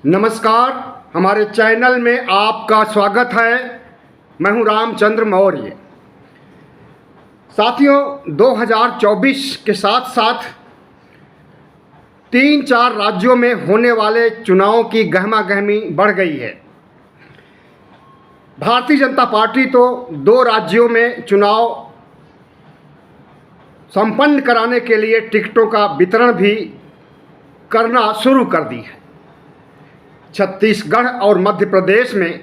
नमस्कार, हमारे चैनल में आपका स्वागत है। मैं हूं रामचंद्र मौर्य। साथियों, 2024 के साथ साथ 3-4 राज्यों में होने वाले चुनाव की गहमागहमी बढ़ गई है। भारतीय जनता पार्टी तो 2 राज्यों में चुनाव संपन्न कराने के लिए टिकटों का वितरण भी करना शुरू कर दी है। छत्तीसगढ़ और मध्य प्रदेश में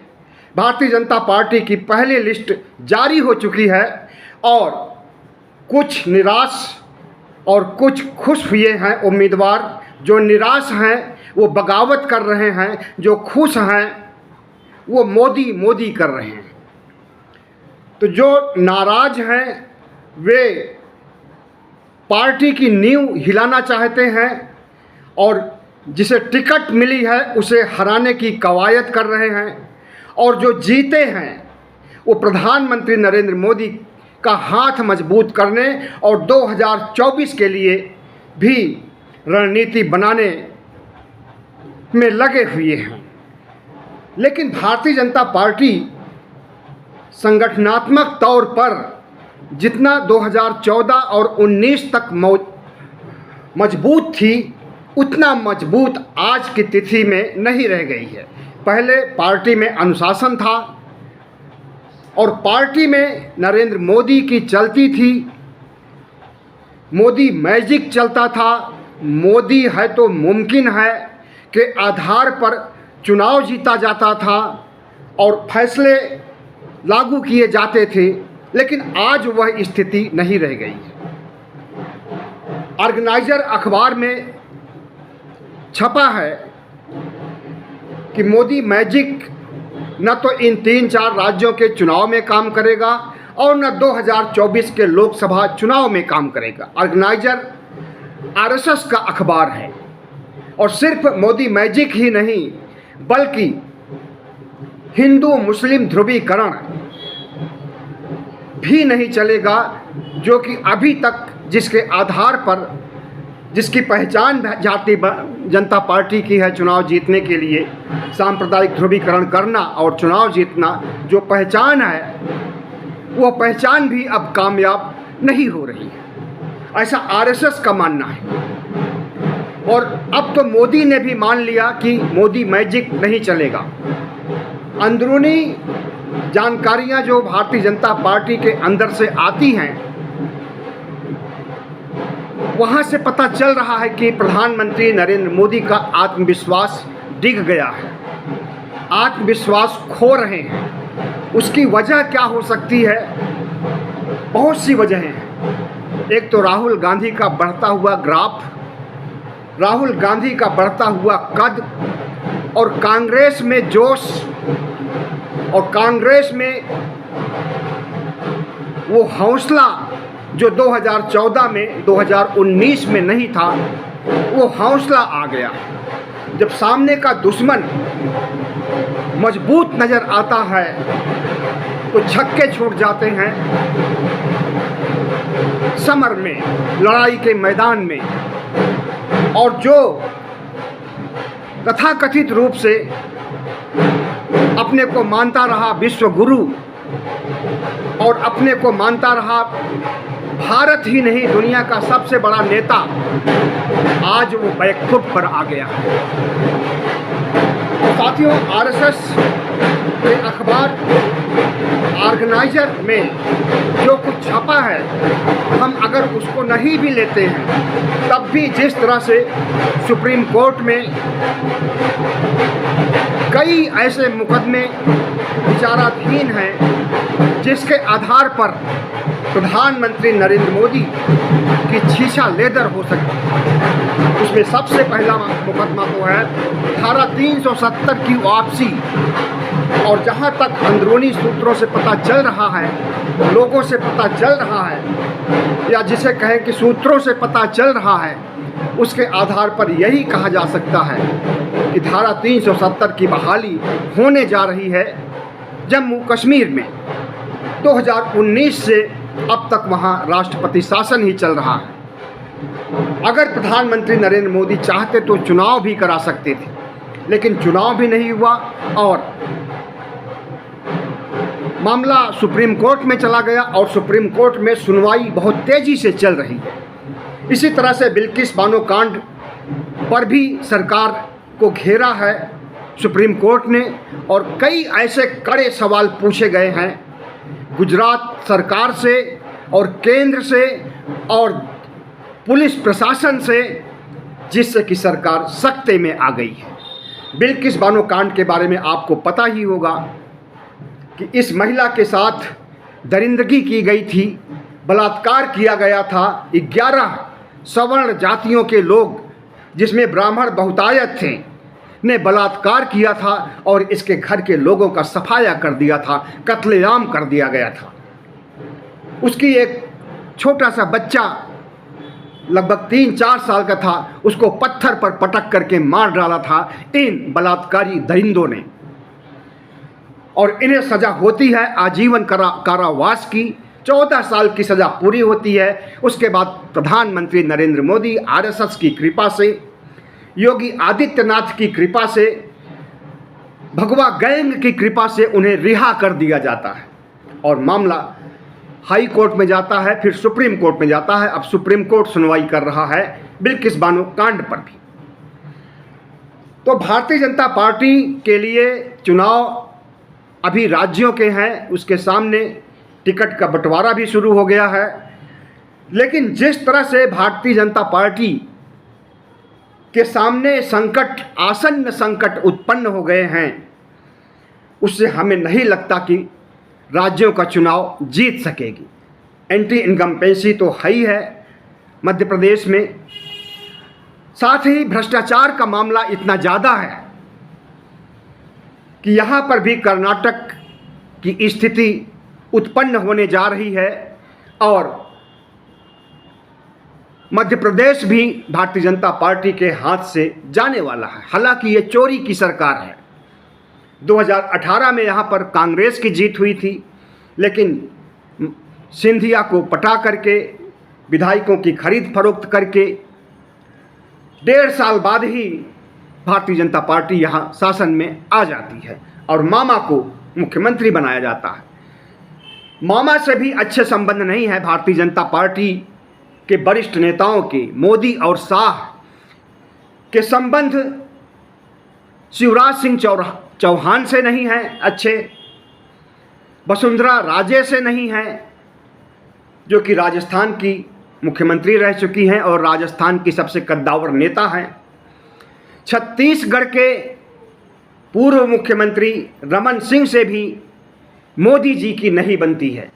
भारतीय जनता पार्टी की पहली लिस्ट जारी हो चुकी है और कुछ निराश और कुछ खुश हुए हैं उम्मीदवार। जो निराश हैं वो बगावत कर रहे हैं, जो खुश हैं वो मोदी मोदी कर रहे हैं। तो जो नाराज हैं वे पार्टी की नींव हिलाना चाहते हैं और जिसे टिकट मिली है उसे हराने की कवायद कर रहे हैं। और जो जीते हैं वो प्रधानमंत्री नरेंद्र मोदी का हाथ मजबूत करने और 2024 के लिए भी रणनीति बनाने में लगे हुए हैं। लेकिन भारतीय जनता पार्टी संगठनात्मक तौर पर जितना 2014 और 19 तक मजबूत थी उतना मजबूत आज की तिथि में नहीं रह गई है। पहले पार्टी में अनुशासन था और पार्टी में नरेंद्र मोदी की चलती थी, मोदी मैजिक चलता था। मोदी है तो मुमकिन है के आधार पर चुनाव जीता जाता था और फैसले लागू किए जाते थे। लेकिन आज वह स्थिति नहीं रह गई है। ऑर्गेनाइजर अखबार में छपा है कि मोदी मैजिक न तो इन 3-4 राज्यों के चुनाव में काम करेगा और न 2024 के लोकसभा चुनाव में काम करेगा। ऑर्गेनाइजर आरएसएस का अखबार है और सिर्फ मोदी मैजिक ही नहीं बल्कि हिंदू मुस्लिम ध्रुवीकरण भी नहीं चलेगा, जो कि अभी तक जिसके आधार पर जिसकी पहचान भारतीय जनता पार्टी की है चुनाव जीतने के लिए सांप्रदायिक ध्रुवीकरण करना और चुनाव जीतना, जो पहचान है वो पहचान भी अब कामयाब नहीं हो रही है, ऐसा आरएसएस का मानना है। और अब तो मोदी ने भी मान लिया कि मोदी मैजिक नहीं चलेगा। अंदरूनी जानकारियां जो भारतीय जनता पार्टी के अंदर से आती हैं वहाँ से पता चल रहा है कि प्रधानमंत्री नरेंद्र मोदी का आत्मविश्वास डिग गया है, आत्मविश्वास खो रहे हैं। उसकी वजह क्या हो सकती है? बहुत सी वजहें हैं। एक तो राहुल गांधी का बढ़ता हुआ ग्राफ, राहुल गांधी का बढ़ता हुआ कद और कांग्रेस में जोश और कांग्रेस में वो हौसला जो 2014 में 2019 में नहीं था, वो हौसला आ गया। जब सामने का दुश्मन मजबूत नज़र आता है तो छक्के छूट जाते हैं समर में, लड़ाई के मैदान में। और जो तथाकथित रूप से अपने को मानता रहा विश्व गुरु और अपने को मानता रहा भारत ही नहीं दुनिया का सबसे बड़ा नेता, आज वो बैकफुट पर आ गया है। तो साथियों, आरएसएस के अखबार ऑर्गेनाइजर में जो कुछ छपा है, हम अगर उसको नहीं भी लेते हैं तब भी जिस तरह से सुप्रीम कोर्ट में कई ऐसे मुकदमे विचाराधीन हैं जिसके आधार पर प्रधानमंत्री नरेंद्र मोदी की छीछा लेदर हो सकती है। उसमें सबसे पहला मुकदमा तो है धारा 370 की वापसी। और जहां तक अंदरूनी सूत्रों से पता चल रहा है, लोगों से पता चल रहा है, या जिसे कहें कि सूत्रों से पता चल रहा है, उसके आधार पर यही कहा जा सकता है कि धारा 370 की बहाली होने जा रही है जम्मू कश्मीर में। 2019 से अब तक वहाँ राष्ट्रपति शासन ही चल रहा है। अगर प्रधानमंत्री नरेंद्र मोदी चाहते तो चुनाव भी करा सकते थे, लेकिन चुनाव भी नहीं हुआ और मामला सुप्रीम कोर्ट में चला गया और सुप्रीम कोर्ट में सुनवाई बहुत तेज़ी से चल रही है। इसी तरह से बिल्किस बानो कांड पर भी सरकार को घेरा है सुप्रीम कोर्ट ने और कई ऐसे कड़े सवाल पूछे गए हैं गुजरात सरकार से और केंद्र से और पुलिस प्रशासन से, जिससे कि सरकार सख्ते में आ गई है। बिल्किस बानो कांड के बारे में आपको पता ही होगा कि इस महिला के साथ दरिंदगी की गई थी, बलात्कार किया गया था। 11 सवर्ण जातियों के लोग, जिसमें ब्राह्मण बहुतायत थे, ने बलात्कार किया था और इसके घर के लोगों का सफाया कर दिया था, कत्लेआम कर दिया गया था। उसकी एक छोटा सा बच्चा लगभग 3-4 साल का था, उसको पत्थर पर पटक करके मार डाला था इन बलात्कारी दरिंदों ने और इन्हें सज़ा होती है आजीवन कारावास की। 14 साल की सज़ा पूरी होती है। उसके बाद प्रधानमंत्री नरेंद्र मोदी, आरएसएस की कृपा से, योगी आदित्यनाथ की कृपा से, भगवा गैंग की कृपा से उन्हें रिहा कर दिया जाता है और मामला हाई कोर्ट में जाता है, फिर सुप्रीम कोर्ट में जाता है। अब सुप्रीम कोर्ट सुनवाई कर रहा है बिल्किस बानो कांड पर भी। तो भारतीय जनता पार्टी के लिए चुनाव अभी राज्यों के हैं, उसके सामने टिकट का बंटवारा भी शुरू हो गया है। लेकिन जिस तरह से भारतीय जनता पार्टी के सामने संकट, आसन्न संकट उत्पन्न हो गए हैं, उससे हमें नहीं लगता कि राज्यों का चुनाव जीत सकेगी। एंटी इनकम्पेंसी तो है ही है मध्य प्रदेश में, साथ ही भ्रष्टाचार का मामला इतना ज़्यादा है कि यहाँ पर भी कर्नाटक की स्थिति उत्पन्न होने जा रही है और मध्य प्रदेश भी भारतीय जनता पार्टी के हाथ से जाने वाला है। हालांकि ये चोरी की सरकार है। 2018 में यहाँ पर कांग्रेस की जीत हुई थी, लेकिन सिंधिया को पटा करके, विधायकों की खरीद फरोख्त करके 1.5 साल बाद ही भारतीय जनता पार्टी यहाँ शासन में आ जाती है और मामा को मुख्यमंत्री बनाया जाता है। मामा से भी अच्छे संबंध नहीं है भारतीय जनता पार्टी के वरिष्ठ नेताओं के। मोदी और शाह के संबंध शिवराज सिंह चौहान से नहीं है अच्छे, वसुंधरा राजे से नहीं है, जो कि राजस्थान की मुख्यमंत्री रह चुकी हैं और राजस्थान की सबसे कद्दावर नेता हैं। छत्तीसगढ़ के पूर्व मुख्यमंत्री रमन सिंह से भी मोदी जी की नहीं बनती है।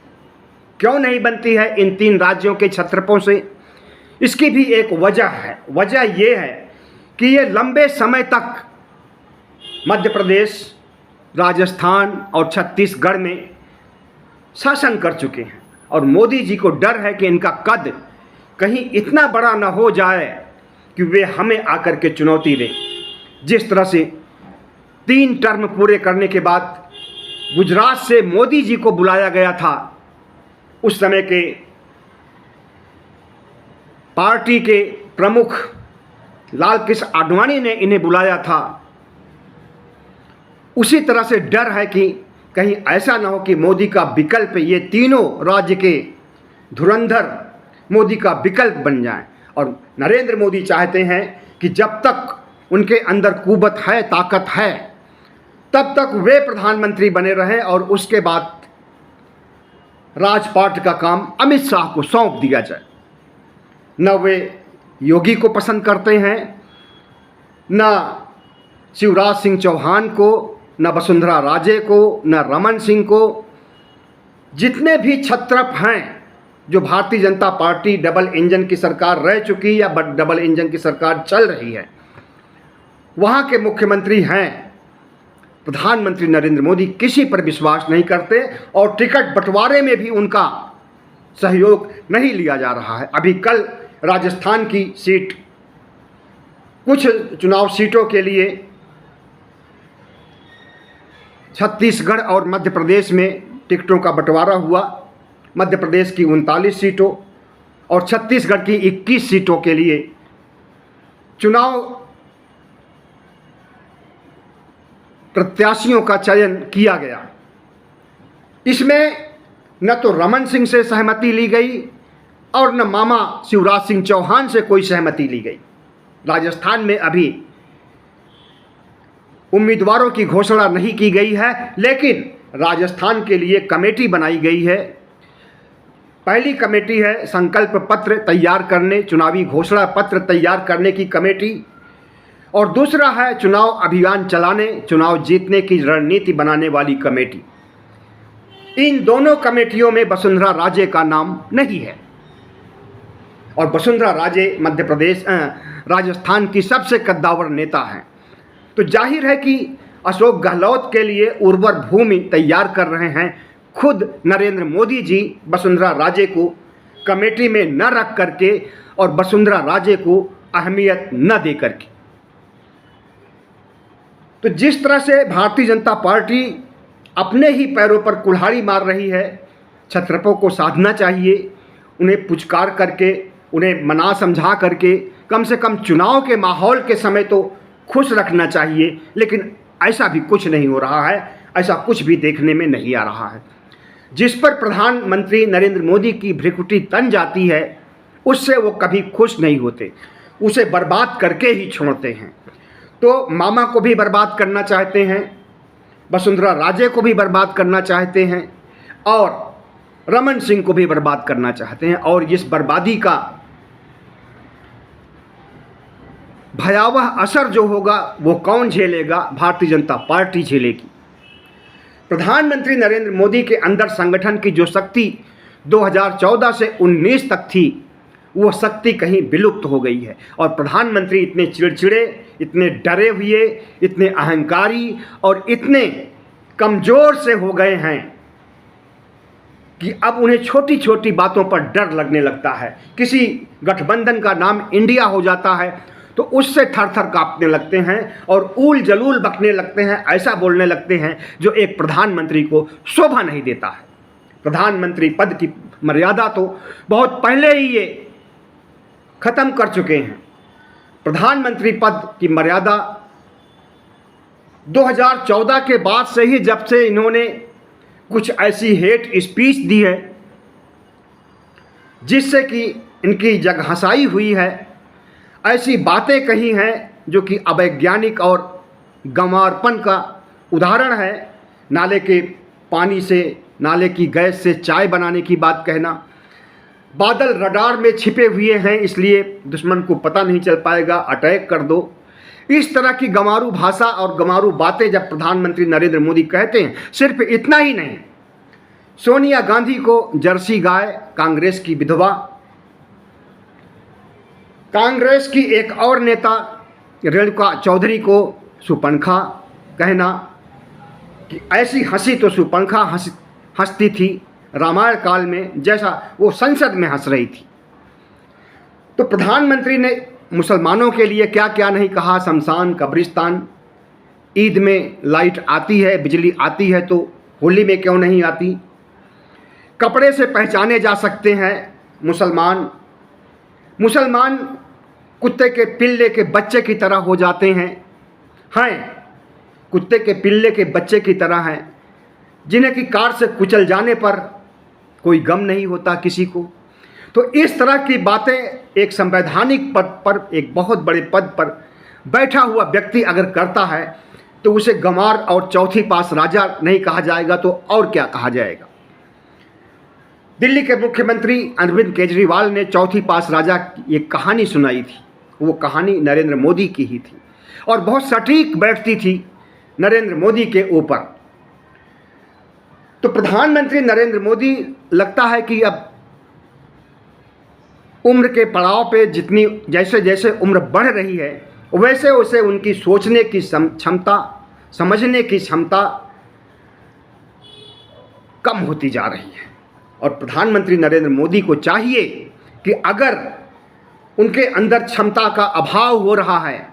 क्यों नहीं बनती है? इन 3 राज्यों के छत्रपों से। इसकी भी एक वजह है। वजह ये है कि ये लंबे समय तक मध्य प्रदेश, राजस्थान और छत्तीसगढ़ में शासन कर चुके हैं और मोदी जी को डर है कि इनका कद कहीं इतना बड़ा न हो जाए कि वे हमें आकर के चुनौती दें। जिस तरह से 3 टर्म पूरे करने के बाद गुजरात से मोदी जी को बुलाया गया था, उस समय के पार्टी के प्रमुख लाल कृष्ण आडवाणी ने इन्हें बुलाया था। उसी तरह से डर है कि कहीं ऐसा ना हो कि मोदी का विकल्प, ये तीनों राज्य के धुरंधर मोदी का विकल्प बन जाएं। और नरेंद्र मोदी चाहते हैं कि जब तक उनके अंदर कुवत है, ताकत है, तब तक वे प्रधानमंत्री बने रहें और उसके बाद राजपाट का काम अमित शाह को सौंप दिया जाए। न वे योगी को पसंद करते हैं, न शिवराज सिंह चौहान को, न वसुंधरा राजे को, न रमन सिंह को। जितने भी छत्रप हैं, जो Bharatiya Janata party double engine की सरकार रह चुकी या डबल इंजन की सरकार चल रही है, वहाँ के मुख्यमंत्री हैं प्रधानमंत्री नरेंद्र मोदी, किसी पर विश्वास नहीं करते और टिकट बंटवारे में भी उनका सहयोग नहीं लिया जा रहा है। अभी कल राजस्थान की सीट, कुछ चुनाव सीटों के लिए छत्तीसगढ़ और मध्य प्रदेश में टिकटों का बंटवारा हुआ। मध्य प्रदेश की 39 सीटों और छत्तीसगढ़ की 21 सीटों के लिए चुनाव प्रत्याशियों का चयन किया गया। इसमें न तो रमन सिंह से सहमति ली गई और न मामा शिवराज सिंह चौहान से कोई सहमति ली गई। राजस्थान में अभी उम्मीदवारों की घोषणा नहीं की गई है, लेकिन राजस्थान के लिए कमेटी बनाई गई है। पहली कमेटी है संकल्प पत्र तैयार करने, चुनावी घोषणा पत्र तैयार करने की कमेटी, और दूसरा है चुनाव अभियान चलाने, चुनाव जीतने की रणनीति बनाने वाली कमेटी। इन दोनों कमेटियों में वसुंधरा राजे का नाम नहीं है, और वसुंधरा राजे मध्य प्रदेश राजस्थान की सबसे कद्दावर नेता हैं। तो जाहिर है कि अशोक गहलोत के लिए उर्वर भूमि तैयार कर रहे हैं खुद नरेंद्र मोदी जी, वसुंधरा राजे को कमेटी में न रख करके और वसुंधरा राजे को अहमियत न दे करके। तो जिस तरह से भारतीय जनता पार्टी अपने ही पैरों पर कुल्हाड़ी मार रही है, छत्रपों को साधना चाहिए, उन्हें पुचकार करके, उन्हें मना समझा करके कम से कम चुनाव के माहौल के समय तो खुश रखना चाहिए। लेकिन ऐसा भी कुछ नहीं हो रहा है, ऐसा कुछ भी देखने में नहीं आ रहा है। जिस पर प्रधानमंत्री नरेंद्र मोदी की भ्रिकुटी तन जाती है, उससे वो कभी खुश नहीं होते, उसे बर्बाद करके ही छोड़ते हैं। तो मामा को भी बर्बाद करना चाहते हैं, वसुंधरा राजे को भी बर्बाद करना चाहते हैं, और रमन सिंह को भी बर्बाद करना चाहते हैं। और इस बर्बादी का भयावह असर जो होगा वो कौन झेलेगा? भारतीय जनता पार्टी झेलेगी। प्रधानमंत्री नरेंद्र मोदी के अंदर संगठन की जो शक्ति 2014 से 19 तक थी, वो शक्ति कहीं विलुप्त हो गई है। और प्रधानमंत्री इतने चिड़चिड़े, इतने डरे हुए, इतने अहंकारी और इतने कमज़ोर से हो गए हैं कि अब उन्हें छोटी छोटी बातों पर डर लगने लगता है। किसी गठबंधन का नाम इंडिया हो जाता है तो उससे थर थर काँपने लगते हैं और ऊल जलूल बकने लगते हैं, ऐसा बोलने लगते हैं जो एक प्रधानमंत्री को शोभा नहीं देता है। प्रधानमंत्री पद की मर्यादा तो बहुत पहले ही ये ख़त्म कर चुके हैं। प्रधानमंत्री पद की मर्यादा 2014 के बाद से ही, जब से इन्होंने कुछ ऐसी हेट स्पीच दी है जिससे कि इनकी जग हंसाई हुई है, ऐसी बातें कही हैं जो कि अवैज्ञानिक और गंवारपन का उदाहरण है। नाले के पानी से, नाले की गैस से चाय बनाने की बात कहना, बादल रडार में छिपे हुए हैं इसलिए दुश्मन को पता नहीं चल पाएगा, अटैक कर दो। इस तरह की गंवारू भाषा और गंवारू बातें जब प्रधानमंत्री नरेंद्र मोदी कहते हैं, सिर्फ इतना ही नहीं, सोनिया गांधी को जर्सी गाय, कांग्रेस की विधवा, कांग्रेस की एक और नेता रेणुका चौधरी को सुपंखा कहना कि ऐसी हंसी तो सुपंखा हंसती थी रामायण काल में, जैसा वो संसद में हंस रही थी। तो प्रधानमंत्री ने मुसलमानों के लिए क्या क्या नहीं कहा, शमशान, कब्रिस्तान, ईद में लाइट आती है, बिजली आती है तो होली में क्यों नहीं आती, कपड़े से पहचाने जा सकते हैं मुसलमान, मुसलमान कुत्ते के पिल्ले के बच्चे की तरह हो जाते हैं, कुत्ते के पिल्ले के बच्चे की तरह हैं, जिन्हें कि कार से कुचल जाने पर कोई गम नहीं होता किसी को। तो इस तरह की बातें एक संवैधानिक पद पर, एक बहुत बड़े पद पर बैठा हुआ व्यक्ति अगर करता है तो उसे गंवार और चौथी पास राजा नहीं कहा जाएगा तो और क्या कहा जाएगा। दिल्ली के मुख्यमंत्री अरविंद केजरीवाल ने चौथी पास राजा की एक कहानी सुनाई थी, वो कहानी नरेंद्र मोदी की ही थी और बहुत सटीक बैठती थी नरेंद्र मोदी के ऊपर। तो प्रधानमंत्री नरेंद्र मोदी लगता है कि अब उम्र के पड़ाव पे जितनी जैसे जैसे उम्र बढ़ रही है वैसे वैसे उनकी सोचने की क्षमता, समझने की क्षमता कम होती जा रही है। और प्रधानमंत्री नरेंद्र मोदी को चाहिए कि अगर उनके अंदर क्षमता का अभाव हो रहा है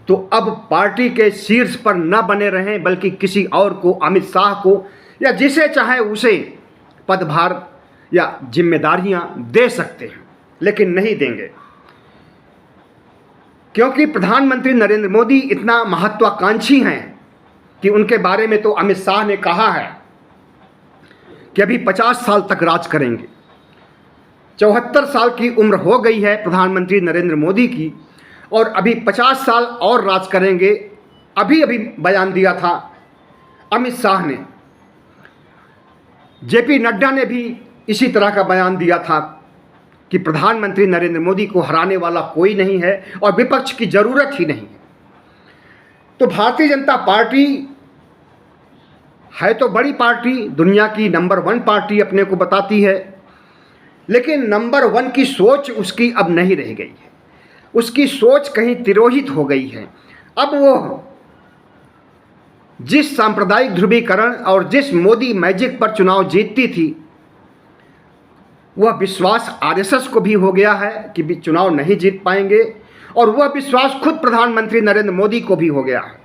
तो अब पार्टी के शीर्ष पर न बने रहें, बल्कि किसी और को, अमित शाह को या जिसे चाहे उसे पदभार या जिम्मेदारियां दे सकते हैं, लेकिन नहीं देंगे, क्योंकि प्रधानमंत्री नरेंद्र मोदी इतना महत्वाकांक्षी हैं कि उनके बारे में तो अमित शाह ने कहा है कि अभी 50 साल तक राज करेंगे। 74 साल की उम्र हो गई है प्रधानमंत्री नरेंद्र मोदी की और अभी 50 साल और राज करेंगे। अभी अभी बयान दिया था अमित शाह ने। जेपी नड्डा ने भी इसी तरह का बयान दिया था कि प्रधानमंत्री नरेंद्र मोदी को हराने वाला कोई नहीं है और विपक्ष की ज़रूरत ही नहीं है। तो भारतीय जनता पार्टी है तो बड़ी पार्टी, दुनिया की नंबर 1 पार्टी अपने को बताती है, लेकिन नंबर 1 की सोच उसकी अब नहीं रह गई है। उसकी सोच कहीं तिरोहित हो गई है। अब वो जिस सांप्रदायिक ध्रुवीकरण और जिस मोदी मैजिक पर चुनाव जीतती थी, वह विश्वास आरएसएस को भी हो गया है कि चुनाव नहीं जीत पाएंगे, और वह विश्वास खुद प्रधानमंत्री नरेंद्र मोदी को भी हो गया है।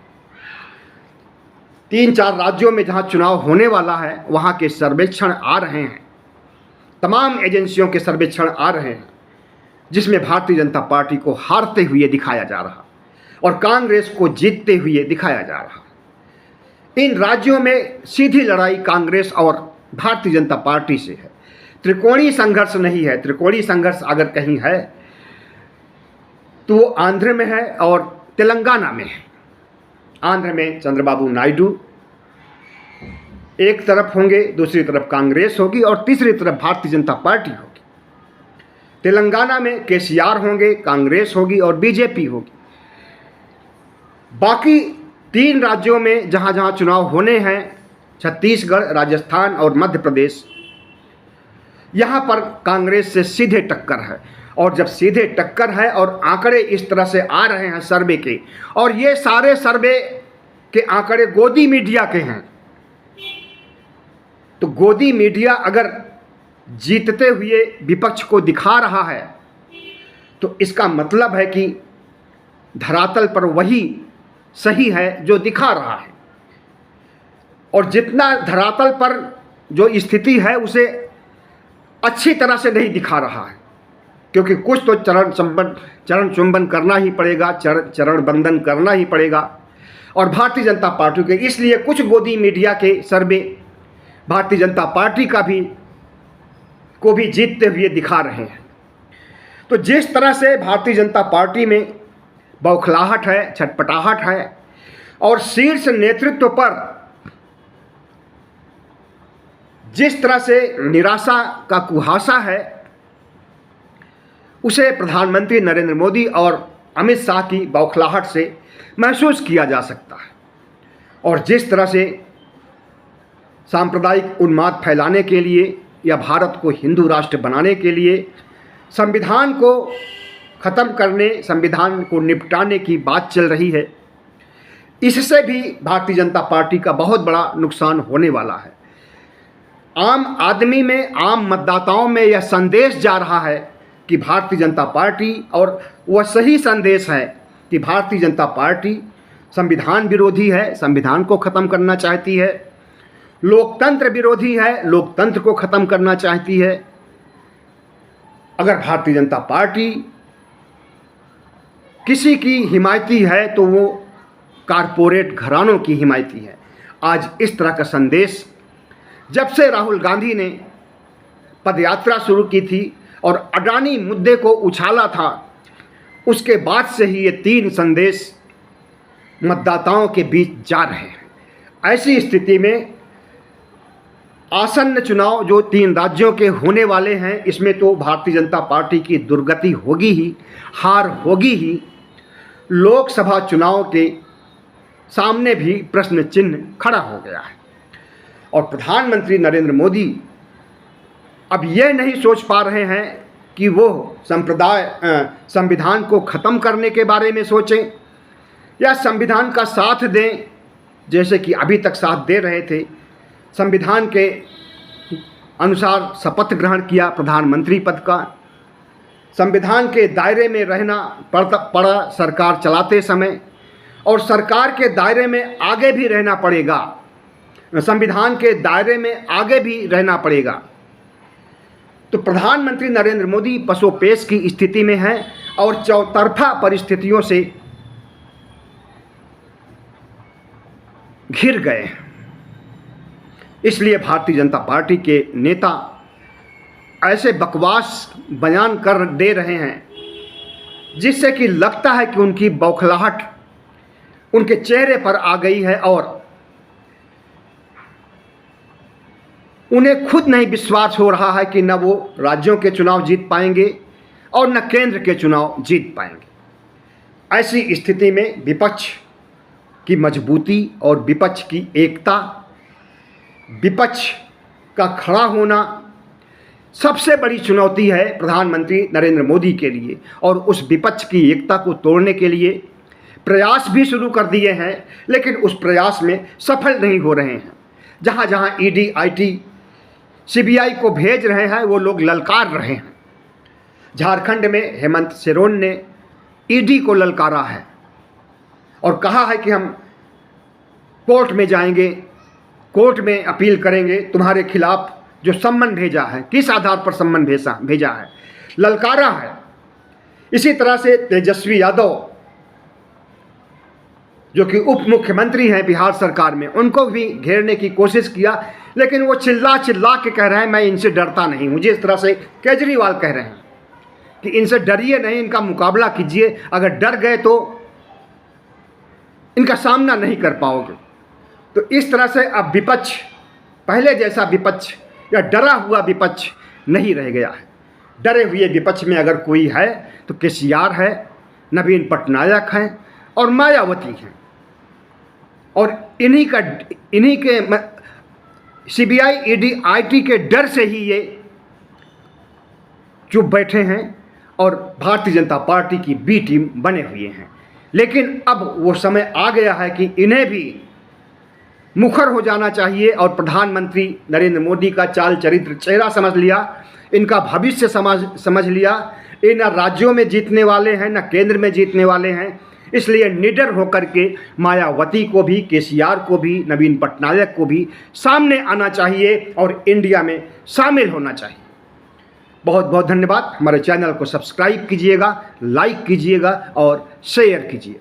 3-4 राज्यों में जहां चुनाव होने वाला है वहां के सर्वेक्षण आ रहे हैं, तमाम एजेंसियों के सर्वेक्षण आ रहे हैं, जिसमें भारतीय जनता पार्टी को हारते हुए दिखाया जा रहा और कांग्रेस को जीतते हुए दिखाया जा रहा। इन राज्यों में सीधी लड़ाई कांग्रेस और भारतीय जनता पार्टी से है। त्रिकोणीय संघर्ष नहीं है। त्रिकोणीय संघर्ष अगर कहीं है तो वो आंध्र में है और तेलंगाना में है। आंध्र में चंद्रबाबू नायडू एक तरफ होंगे, दूसरी तरफ कांग्रेस होगी और तीसरी तरफ भारतीय जनता पार्टी होगी। तेलंगाना में केसीआर होंगे, कांग्रेस होगी और बीजेपी होगी। बाकी 3 राज्यों में जहां जहां चुनाव होने हैं, छत्तीसगढ़, राजस्थान और मध्य प्रदेश, यहाँ पर कांग्रेस से सीधे टक्कर है। और जब सीधे टक्कर है और आंकड़े इस तरह से आ रहे हैं सर्वे के, और ये सारे सर्वे के आंकड़े गोदी मीडिया के हैं, तो गोदी मीडिया अगर जीतते हुए विपक्ष को दिखा रहा है तो इसका मतलब है कि धरातल पर वही सही है जो दिखा रहा है। और जितना धरातल पर जो स्थिति है उसे अच्छी तरह से नहीं दिखा रहा है, क्योंकि कुछ तो चरण चुंबन करना ही पड़ेगा, चरण बंधन करना ही पड़ेगा। और भारतीय जनता पार्टी के इसलिए कुछ गोदी मीडिया के सर्वे भारतीय जनता पार्टी को भी जीतते हुए दिखा रहे हैं। तो जिस तरह से भारतीय जनता पार्टी में बौखलाहट है, छटपटाहट है और शीर्ष नेतृत्व पर जिस तरह से निराशा का कुहासा है, उसे प्रधानमंत्री नरेंद्र मोदी और अमित शाह की बौखलाहट से महसूस किया जा सकता है। और जिस तरह से सांप्रदायिक उन्माद फैलाने के लिए या भारत को हिंदू राष्ट्र बनाने के लिए संविधान को ख़त्म करने, संविधान को निपटाने की बात चल रही है, इससे भी भारतीय जनता पार्टी का बहुत बड़ा नुकसान होने वाला है। आम आदमी में, आम मतदाताओं में यह संदेश जा रहा है कि भारतीय जनता पार्टी, और वह सही संदेश है कि भारतीय जनता पार्टी संविधान विरोधी है, संविधान को ख़त्म करना चाहती है, लोकतंत्र विरोधी है, लोकतंत्र को ख़त्म करना चाहती है। अगर भारतीय जनता पार्टी किसी की हिमायती है तो वो कारपोरेट घरानों की हिमायती है। आज इस तरह का संदेश जब से राहुल गांधी ने पदयात्रा शुरू की थी और अडानी मुद्दे को उछाला था, उसके बाद से ही ये 3 संदेश मतदाताओं के बीच जा रहे हैं। ऐसी स्थिति में आसन्न चुनाव जो 3 राज्यों के होने वाले हैं, इसमें तो भारतीय जनता पार्टी की दुर्गति होगी ही, हार होगी ही। लोकसभा चुनाव के सामने भी प्रश्न चिन्ह खड़ा हो गया है और प्रधानमंत्री नरेंद्र मोदी अब यह नहीं सोच पा रहे हैं कि वो संविधान को ख़त्म करने के बारे में सोचें या संविधान का साथ दें, जैसे कि अभी तक साथ दे रहे थे। संविधान के अनुसार शपथ ग्रहण किया प्रधानमंत्री पद का, संविधान के दायरे में रहना पड़ा सरकार चलाते समय, और सरकार के दायरे में आगे भी रहना पड़ेगा, संविधान के दायरे में आगे भी रहना पड़ेगा। तो प्रधानमंत्री नरेंद्र मोदी पसोपेश की स्थिति में हैं और चौतरफा परिस्थितियों से घिर गए हैं। इसलिए भारतीय जनता पार्टी के नेता ऐसे बकवास बयान कर दे रहे हैं जिससे कि लगता है कि उनकी बौखलाहट उनके चेहरे पर आ गई है और उन्हें खुद नहीं विश्वास हो रहा है कि न वो राज्यों के चुनाव जीत पाएंगे और न केंद्र के चुनाव जीत पाएंगे। ऐसी स्थिति में विपक्ष की मजबूती और विपक्ष की एकता, विपक्ष का खड़ा होना सबसे बड़ी चुनौती है प्रधानमंत्री नरेंद्र मोदी के लिए। और उस विपक्ष की एकता को तोड़ने के लिए प्रयास भी शुरू कर दिए हैं, लेकिन उस प्रयास में सफल नहीं हो रहे हैं। जहाँ जहाँ ईडी, आईटी, सीबीआई को भेज रहे हैं वो लोग ललकार रहे हैं। झारखंड में हेमंत सोरेन ने ईडी को ललकारा है और कहा है कि हम कोर्ट में जाएंगे, कोर्ट में अपील करेंगे तुम्हारे खिलाफ जो सम्मन भेजा है, किस आधार पर सम्मन भेजा है, ललकारा है। इसी तरह से तेजस्वी यादव जो कि उप मुख्यमंत्री हैं बिहार सरकार में, उनको भी घेरने की कोशिश किया, लेकिन वो चिल्ला चिल्ला के कह रहे हैं मैं इनसे डरता नहीं हूँ। जिस तरह से केजरीवाल कह रहे हैं कि इनसे डरिए नहीं, इनका मुकाबला कीजिए, अगर डर गए तो इनका सामना नहीं कर पाओगे। तो इस तरह से अब विपक्ष पहले जैसा विपक्ष या डरा हुआ विपक्ष नहीं रह गया है। डरे हुए विपक्ष में अगर कोई है तो केसीआर है, नवीन पटनायक हैं और मायावती हैं। और इन्हीं के सीबीआई, ईडी, आईटी के डर से ही ये चुप बैठे हैं और भारतीय जनता पार्टी की बी टीम बने हुए हैं। लेकिन अब वो समय आ गया है कि इन्हें भी मुखर हो जाना चाहिए और प्रधानमंत्री नरेंद्र मोदी का चाल चरित्र, चेहरा समझ लिया, इनका भविष्य समझ लिया। ये न राज्यों में जीतने वाले हैं न केंद्र में जीतने वाले हैं। इसलिए निडर होकर के मायावती को भी, केसीआर को भी, नवीन पटनायक को भी सामने आना चाहिए और इंडिया में शामिल होना चाहिए। बहुत बहुत धन्यवाद। हमारे चैनल को सब्सक्राइब कीजिएगा, लाइक कीजिएगा और शेयर कीजिए।